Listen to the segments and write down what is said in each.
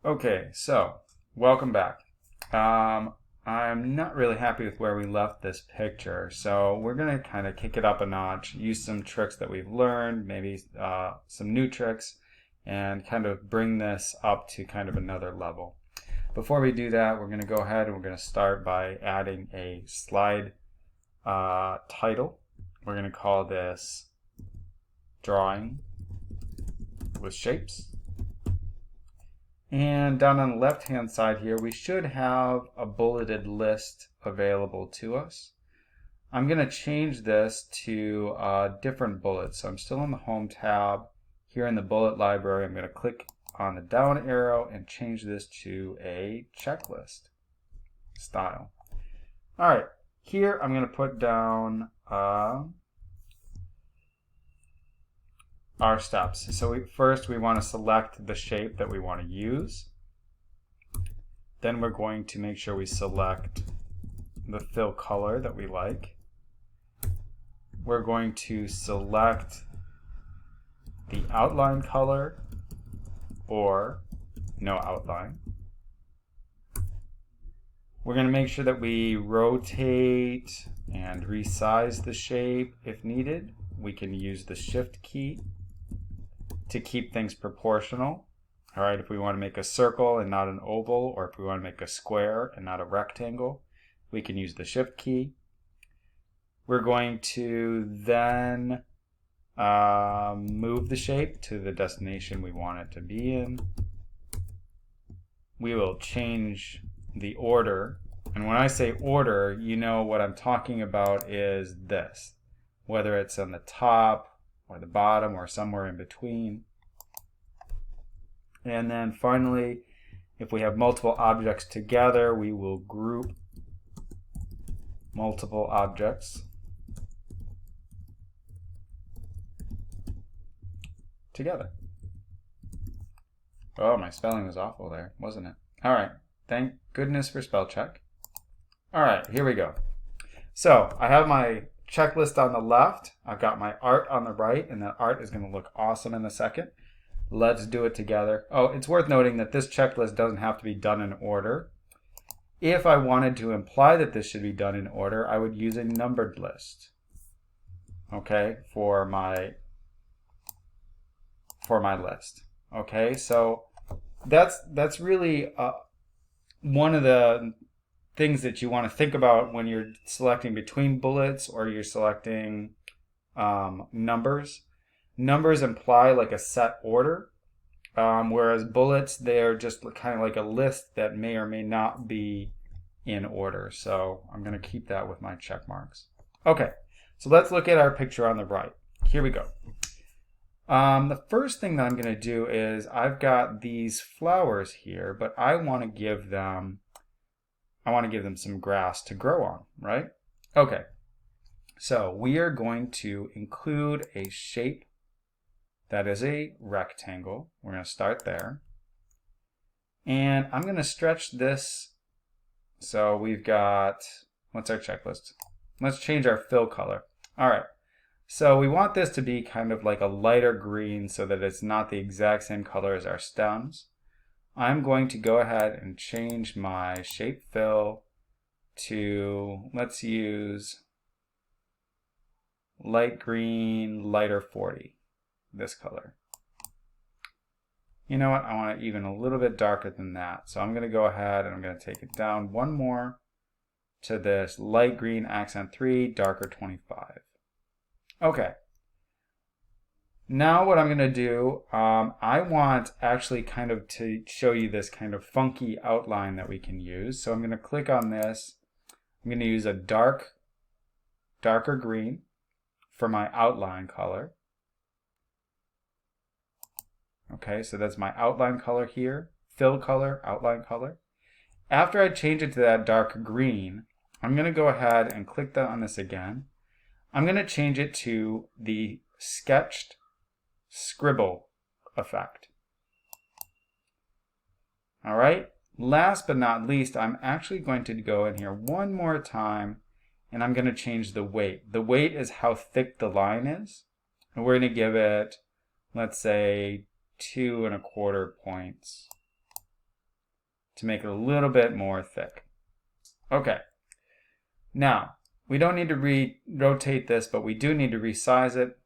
Okay, so welcome back. I'm not really happy with where we left this picture, so we're going to kind of kick it up a notch, use some tricks that we've learned, maybe some new tricks, and kind of bring this up to kind of another level. Before we do that, we're going to go ahead and we're going to start by adding a slide title. We're going to call this Drawing with Shapes. And down on the left hand side here, we should have a bulleted list available to us. I'm going to change this to different bullets. So I'm still in the Home tab. Here in the bullet library, I'm going to click on the down arrow and change this to a checklist style. All right, here I'm going to put down our steps. So first we want to select the shape that we want to use. Then we're going to make sure we select the fill color that we like. We're going to select the outline color or no outline. We're going to make sure that we rotate and resize the shape if needed. We can use the Shift key to keep things proportional. All right, if we want to make a circle and not an oval, or if we want to make a square and not a rectangle, we can use the Shift key. We're going to then move the shape to the destination we want it to be in. We will change the order. And when I say order, you know what I'm talking about is this, whether it's on the top or the bottom or somewhere in between. And then finally, if we have multiple objects together, we will group multiple objects together. Oh, my spelling was awful there, wasn't it? All right, thank goodness for spell check. All right, here we go. So I have my checklist on the left. I've got my art on the right, and that art is going to look awesome in a second. Let's do it together. Oh, it's worth noting that this checklist doesn't have to be done in order. If I wanted to imply that this should be done in order, I would use a numbered list, okay, for my list. Okay, so that's really one of the things that you want to think about when you're selecting between bullets or you're selecting numbers. Numbers imply like a set order, whereas bullets, they're just kind of like a list that may or may not be in order. So I'm going to keep that with my check marks. Okay, so let's look at our picture on the right. Here we go. The first thing that I'm going to do is I've got these flowers here, but I want to give them some grass to grow on, right? Okay, so we are going to include a shape that is a rectangle. We're going to start there. And I'm going to stretch this. So we've got, what's our checklist? Let's change our fill color. All right. So we want this to be kind of like a lighter green so that it's not the exact same color as our stems. I'm going to go ahead and change my shape fill to, let's use light green, lighter 40. This color. You know what? I want it even a little bit darker than that. So I'm going to go ahead and I'm going to take it down one more to this light green accent 3, darker 25. Okay. Now what I'm going to do, I want actually kind of to show you this kind of funky outline that we can use. So I'm going to click on this. I'm going to use a darker green for my outline color. Okay, so that's my outline color here, fill color, outline color. After I change it to that dark green, I'm going to go ahead and click on this again. I'm going to change it to the sketched scribble effect. All right, last but not least, I'm actually going to go in here one more time and I'm going to change the weight. The weight is how thick the line is. And we're going to give it, let's say, 2¼ points. to make it a little bit more thick. Okay. Now, we don't need to rotate this, but we do need to resize it.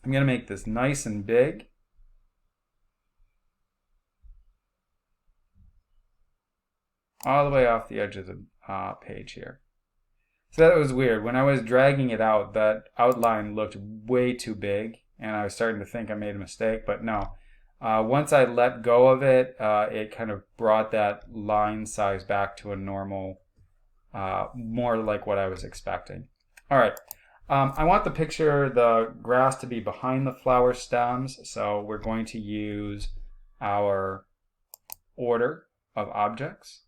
I'm going to make this nice and big. All the way off the edge of the page here. So that was weird. When I was dragging it out, that outline looked way too big, and I was starting to think I made a mistake, but no. Once I let go of it, it kind of brought that line size back to a normal, more like what I was expecting. All right. I want the grass to be behind the flower stems, so we're going to use our order of objects.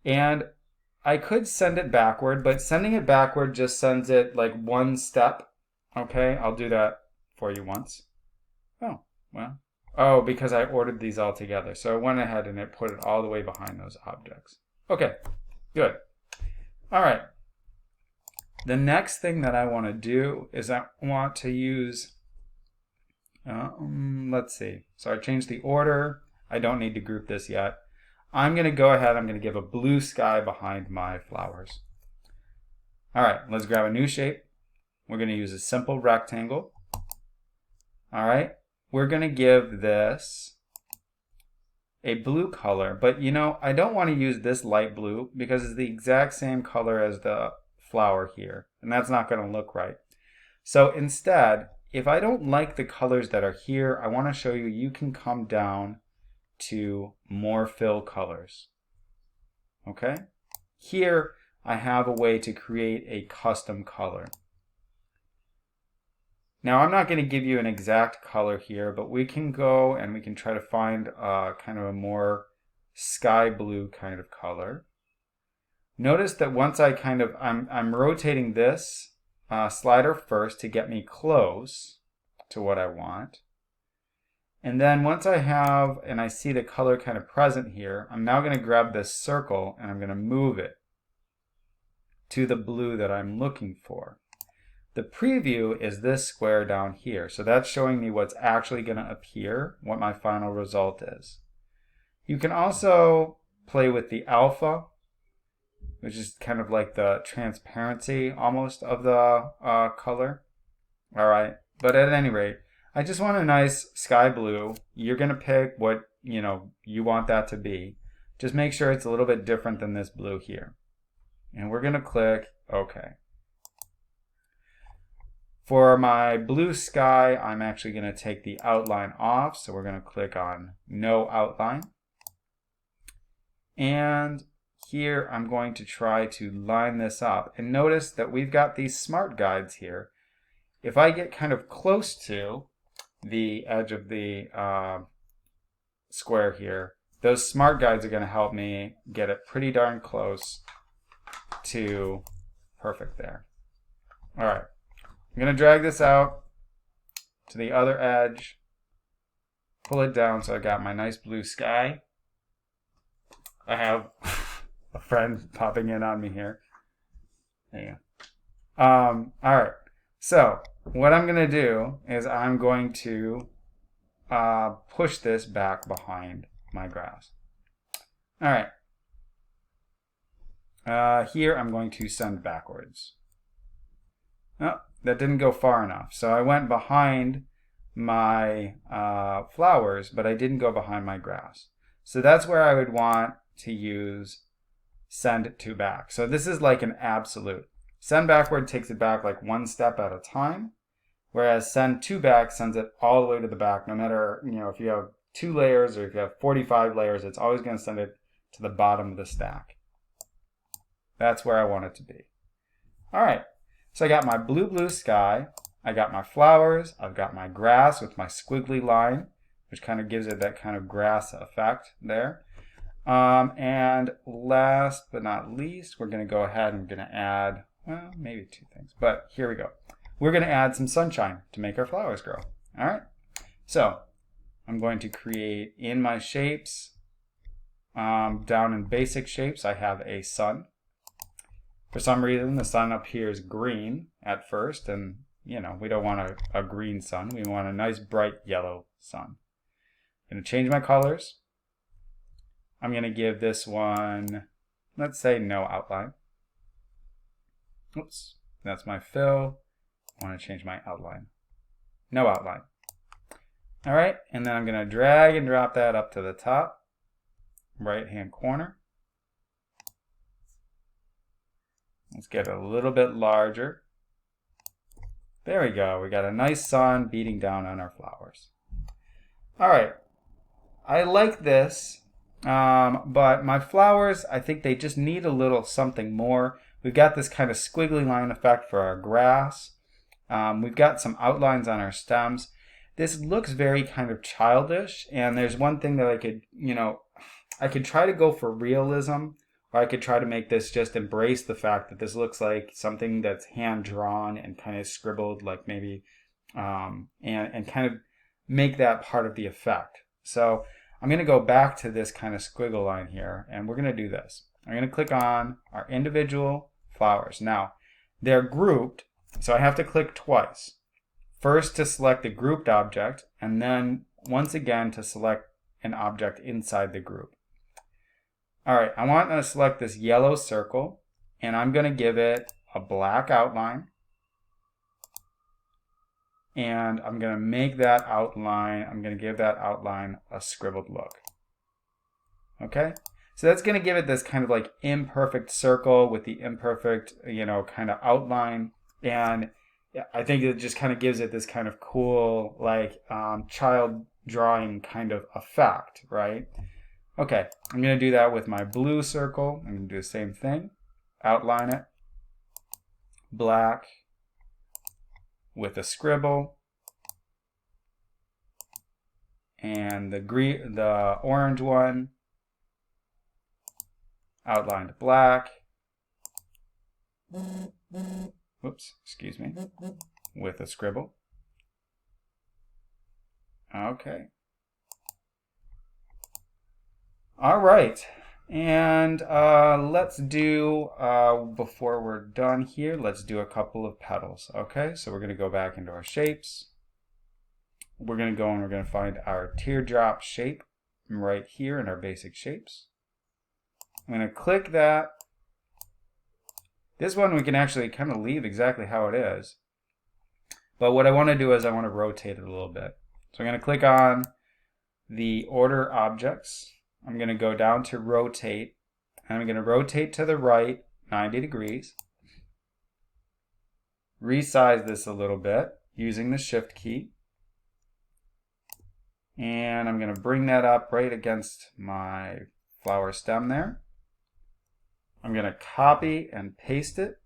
And I could send it backward, but sending it backward just sends it like one step. Okay, I'll do that for you once. Oh, well. Oh, because I ordered these all together. So I went ahead and it put it all the way behind those objects. Okay, good. All right. The next thing that I want to do is I want to use, let's see. So I changed the order. I don't need to group this yet. I'm going to go ahead, I'm going to give a blue sky behind my flowers. All right, let's grab a new shape. We're going to use a simple rectangle. All right, we're going to give this a blue color, but you know, I don't want to use this light blue because it's the exact same color as the flower here, and that's not going to look right. So instead, if I don't like the colors that are here, I want to show you, you can come down to more fill colors. Okay? Here I have a way to create a custom color. Now I'm not going to give you an exact color here, but we can go and we can try to find kind of a more sky blue kind of color. Notice that once I'm rotating this slider first to get me close to what I want. And then once I have, and I see the color kind of present here, I'm now going to grab this circle and I'm going to move it to the blue that I'm looking for. The preview is this square down here. So that's showing me what's actually going to appear, what my final result is. You can also play with the alpha, which is kind of like the transparency almost of the color. All right, but at any rate, I just want a nice sky blue. You're going to pick what you want that to be. Just make sure it's a little bit different than this blue here. And we're going to click OK. For my blue sky, I'm actually going to take the outline off. So we're going to click on No Outline. And here I'm going to try to line this up. And notice that we've got these smart guides here. If I get kind of close to the edge of the square here, those smart guides are going to help me get it pretty darn close to perfect there. All right, I'm going to drag this out to the other edge, pull it down so I got my nice blue sky. I have a friend popping in on me here. There you go. All right, so what I'm going to do is I'm going to push this back behind my grass. All right. Here I'm going to send backwards. Oh, that didn't go far enough. So I went behind my flowers, but I didn't go behind my grass. So that's where I would want to use send to back. So this is like an absolute. Send backward takes it back like one step at a time, whereas send to back sends it all the way to the back. No matter, if you have 2 layers or if you have 45 layers, it's always going to send it to the bottom of the stack. That's where I want it to be. All right, so I got my blue sky, I got my flowers, I've got my grass with my squiggly line, which kind of gives it that kind of grass effect there. And last but not least, we're going to go ahead and we're going to add, well, maybe 2 things, but here we go. We're going to add some sunshine to make our flowers grow. All right, so I'm going to create in my shapes, down in basic shapes, I have a sun. For some reason, the sun up here is green at first, and we don't want a green sun. We want a nice bright yellow sun. I'm going to change my colors. I'm going to give this one, let's say no outline. Oops, that's my fill. I want to change my outline. No outline. All right, and then I'm going to drag and drop that up to the top, right-hand corner. Let's get it a little bit larger. There we go. We got a nice sun beating down on our flowers. All right. I like this, but my flowers, I think they just need a little something more. We've got this kind of squiggly line effect for our grass. We've got some outlines on our stems. This looks very kind of childish, and there's one thing that I could, I could try to go for realism, or I could try to make this just embrace the fact that this looks like something that's hand-drawn and kind of scribbled, like maybe, and kind of make that part of the effect. So I'm going to go back to this kind of squiggle line here, and we're going to do this. I'm going to click on our individual flowers. Now, they're grouped, so I have to click twice. First to select the grouped object, and then once again to select an object inside the group. All right, I want to select this yellow circle, and I'm going to give it a black outline. And I'm going to make that outline, I'm going to give that outline a scribbled look. Okay? So that's going to give it this kind of like imperfect circle with the imperfect, kind of outline. And I think it just kind of gives it this kind of cool, like child drawing kind of effect, right? Okay, I'm going to do that with my blue circle. I'm going to do the same thing. Outline it. Black with a scribble. And the orange one, outlined black. Whoops, excuse me. With a scribble. Okay. All right, and let's do, before we're done here, let's do a couple of petals. Okay, so we're going to go back into our shapes. We're going to go and we're going to find our teardrop shape right here in our basic shapes. I'm going to click that. This one we can actually kind of leave exactly how it is. But what I want to do is I want to rotate it a little bit. So I'm going to click on the order objects. I'm going to go down to rotate, and I'm going to rotate to the right 90 degrees. Resize this a little bit using the shift key. And I'm going to bring that up right against my flower stem there. I'm going to copy and paste it.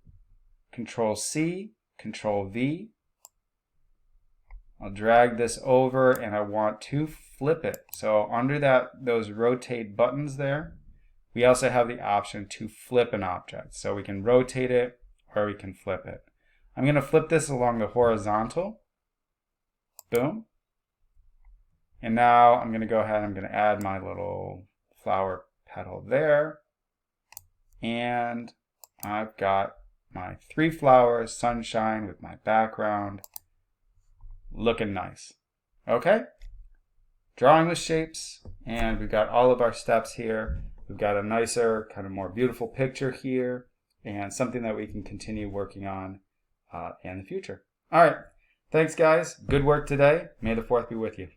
Control C, Control V. I'll drag this over and I want to flip it. So under those rotate buttons there, we also have the option to flip an object. So we can rotate it or we can flip it. I'm going to flip this along the horizontal. Boom. And now I'm going to go ahead and I'm going to add my little flower petal there. And I've got my 3 flowers, sunshine with my background. Looking nice. Okay? Drawing with shapes, and we've got all of our steps here. We've got a nicer, kind of more beautiful picture here, and something that we can continue working on in the future. All right. Thanks, guys. Good work today. May the 4th be with you.